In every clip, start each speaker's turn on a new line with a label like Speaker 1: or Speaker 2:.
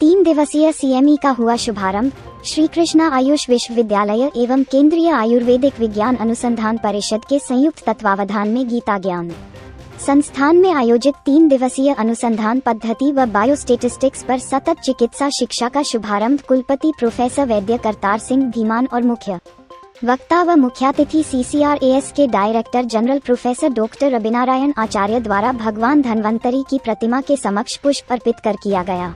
Speaker 1: 3 दिवसीय CME का हुआ शुभारंभ। श्री कृष्णा आयुष विश्वविद्यालय एवं केंद्रीय आयुर्वेदिक विज्ञान अनुसंधान परिषद के संयुक्त तत्वावधान में गीता ज्ञान संस्थान में आयोजित 3 दिवसीय अनुसंधान पद्धति व बायोस्टेटिस्टिक्स पर सतत चिकित्सा शिक्षा का शुभारंभ कुलपति प्रोफेसर वैद्य करतार सिंह धीमान और मुख्य वक्ता व मुख्यातिथि CCRAS के director general professor doctor Ravinarayan Acharya द्वारा भगवान धन्वंतरी की प्रतिमा के समक्ष पुष्प अर्पित कर किया गया।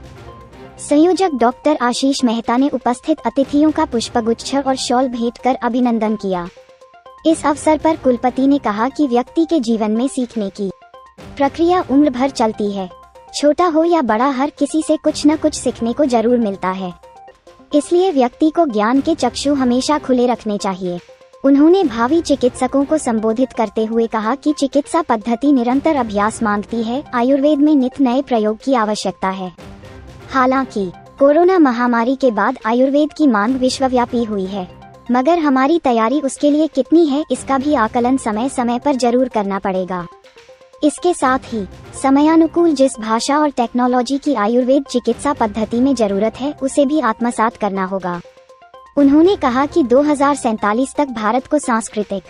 Speaker 1: संयोजक डॉक्टर आशीष मेहता ने उपस्थित अतिथियों का पुष्पगुच्छ और शॉल भेंट कर अभिनंदन किया। इस अवसर पर कुलपति ने कहा कि व्यक्ति के जीवन में सीखने की प्रक्रिया उम्र भर चलती है। छोटा हो या बड़ा, हर किसी से कुछ न कुछ सीखने को जरूर मिलता है। इसलिए व्यक्ति को ज्ञान के चक्षु हमेशा खुले रखने चाहिए। उन्होंने भावी चिकित्सकों को संबोधित करते हुए कहा कि चिकित्सा पद्धति निरंतर अभ्यास मांगती है। आयुर्वेद में नित नए प्रयोग की आवश्यकता है। हालांकि कोरोना महामारी के बाद आयुर्वेद की मांग विश्वव्यापी हुई है, मगर हमारी तैयारी उसके लिए कितनी है, इसका भी आकलन समय समय पर जरूर करना पड़ेगा। इसके साथ ही समयानुकूल जिस भाषा और टेक्नोलॉजी की आयुर्वेद चिकित्सा पद्धति में जरूरत है, उसे भी आत्मसात करना होगा। उन्होंने कहा कि 2047 तक भारत को सांस्कृतिक,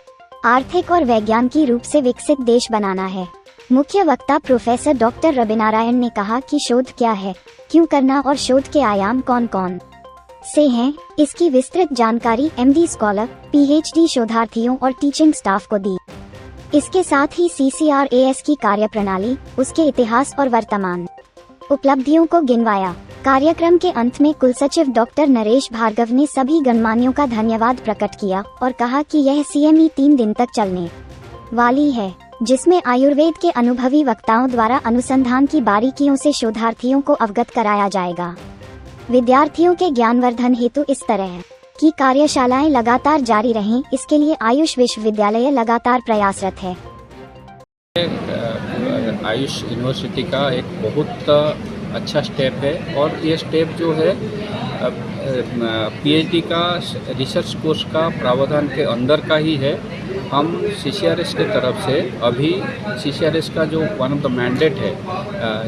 Speaker 1: आर्थिक और वैज्ञानिकी रूप से विकसित देश बनाना है। मुख्य वक्ता प्रोफेसर डॉक्टर रविनारायण ने कहा कि शोध क्या है, क्यों करना और शोध के आयाम कौन कौन से हैं, इसकी विस्तृत जानकारी MD स्कॉलर, PhD शोधार्थियों और टीचिंग स्टाफ को दी। इसके साथ ही CCRAS की कार्यप्रणाली, उसके इतिहास और वर्तमान उपलब्धियों को गिनवाया। कार्यक्रम के अंत में कुलसचिव डॉक्टर नरेश भार्गव ने सभी गणमान्यों का धन्यवाद प्रकट किया और कहा कि यह CME 3 दिन तक चलने वाली है, जिसमें आयुर्वेद के अनुभवी वक्ताओं द्वारा अनुसंधान की बारीकियों से शोधार्थियों को अवगत कराया जाएगा। विद्यार्थियों के ज्ञानवर्धन हेतु इस तरह की कार्यशालाएं लगातार जारी रहें, इसके लिए आयुष विश्वविद्यालय लगातार प्रयासरत है।
Speaker 2: आयुष यूनिवर्सिटी का एक बहुत अच्छा स्टेप है और ये स्टेप जो है PhD का रिसर्च कोर्स का प्रावधान के अंदर का ही है। हम CCRAS के तरफ से अभी CCRAS का जो वन ऑफ द मैंडेट है,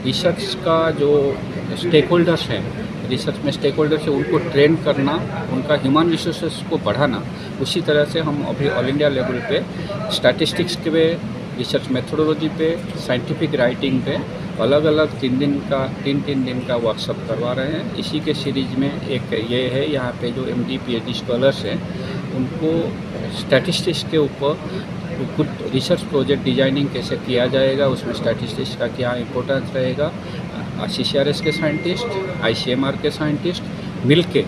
Speaker 2: रिसर्च का जो स्टेक होल्डर्स हैं, रिसर्च में स्टेक होल्डर्स है, उनको ट्रेन करना, उनका ह्यूमन रिसोर्सेस को बढ़ाना। उसी तरह से हम अभी ऑल इंडिया लेवल पे स्टैटिस्टिक्स पे, रिसर्च मेथोडोलॉजी पे, साइंटिफिक राइटिंग पे अलग अलग 3 दिन का वर्कशॉप करवा रहे हैं। इसी के सीरीज में एक ये है, यहाँ पे जो MD PhD स्कॉलर्स हैं उनको स्टैटिस्टिक्स के ऊपर कुछ रिसर्च प्रोजेक्ट डिजाइनिंग कैसे किया जाएगा, उसमें स्टैटिस्टिक्स का क्या इम्पोर्टेंस रहेगा, CCRAS के साइंटिस्ट, ICMR के साइंटिस्ट मिलके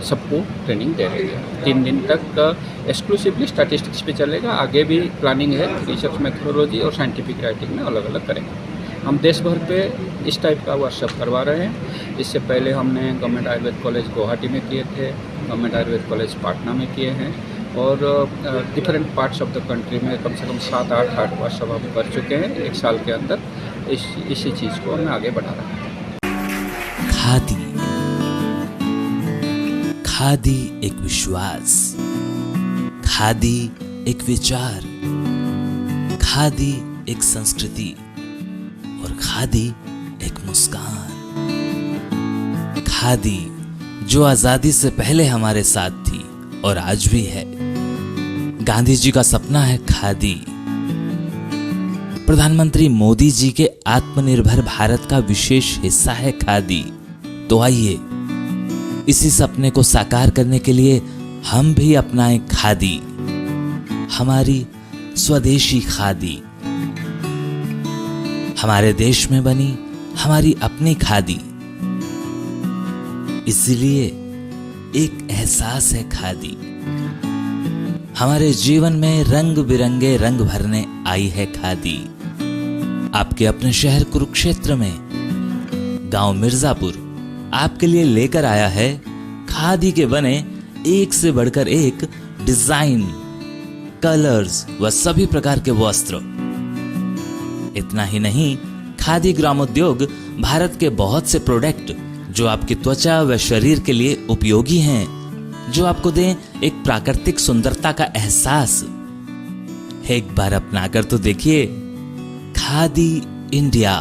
Speaker 2: सबको ट्रेनिंग दे रहे हैं। 3 दिन तक एक्सक्लूसिवली स्टैटिस्टिक्स पे चलेगा। आगे भी प्लानिंग है रिसर्च मेथोडोलॉजी और साइंटिफिक राइटिंग में अलग अलग करेंगे। हम देश भर पे इस टाइप का वर्कशॉप करवा रहे हैं। इससे पहले हमने गवर्नमेंट आयुर्वेद कॉलेज गुवाहाटी में किए थे, गवर्नमेंट आयुर्वेद कॉलेज पटना में किए हैं और different parts of the country में कम से कम 7-8 वर्कशॉप हम कर चुके हैं। 1 साल के अंदर इसी चीज़ को हमें आगे बढ़ा रहे हैं।
Speaker 3: खादी एक विश्वास, खादी एक विचार, खादी एक संस्कृति और खादी एक मुस्कान। खादी जो आजादी से पहले हमारे साथ थी और आज भी है। गांधी जी का सपना है खादी। प्रधानमंत्री मोदी जी के आत्मनिर्भर भारत का विशेष हिस्सा है खादी। तो आइए इसी सपने को साकार करने के लिए हम भी अपनाएं खादी, हमारी स्वदेशी खादी, हमारे देश में बनी हमारी अपनी खादी। इसलिए एक एहसास है खादी। हमारे जीवन में रंग बिरंगे रंग भरने आई है खादी। आपके अपने शहर कुरुक्षेत्र में गांव मिर्जापुर आपके लिए लेकर आया है खादी के बने एक से बढ़कर एक डिजाइन, कलर्स व सभी प्रकार के वस्त्र। इतना ही नहीं, खादी ग्रामोद्योग भारत के बहुत से प्रोडक्ट जो आपकी त्वचा व शरीर के लिए उपयोगी हैं, जो आपको दें एक प्राकृतिक सुंदरता का एहसास। एक बार अपनाकर तो देखिए। खादी इंडिया।